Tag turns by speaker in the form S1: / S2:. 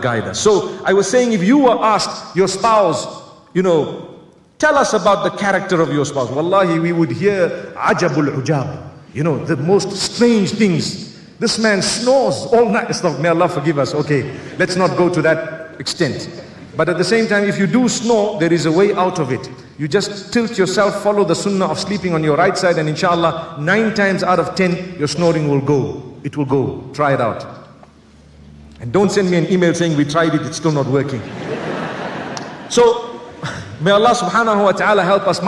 S1: guide us. So I was saying, if you were asked your spouse, tell us about the character of your spouse. Wallahi, we would hear ajabul ujab, the most strange things. This man snores all night. May Allah forgive us. Okay, let's not go to that extent. But at the same time, if you do snore, there is a way out of it. You just tilt yourself, follow the sunnah of sleeping on your right side, and inshallah, 9 times out of 10, your snoring will go. It will go. Try it out. And don't send me an email saying we tried it, it's still not working. So, may Allah subhanahu wa ta'ala help us.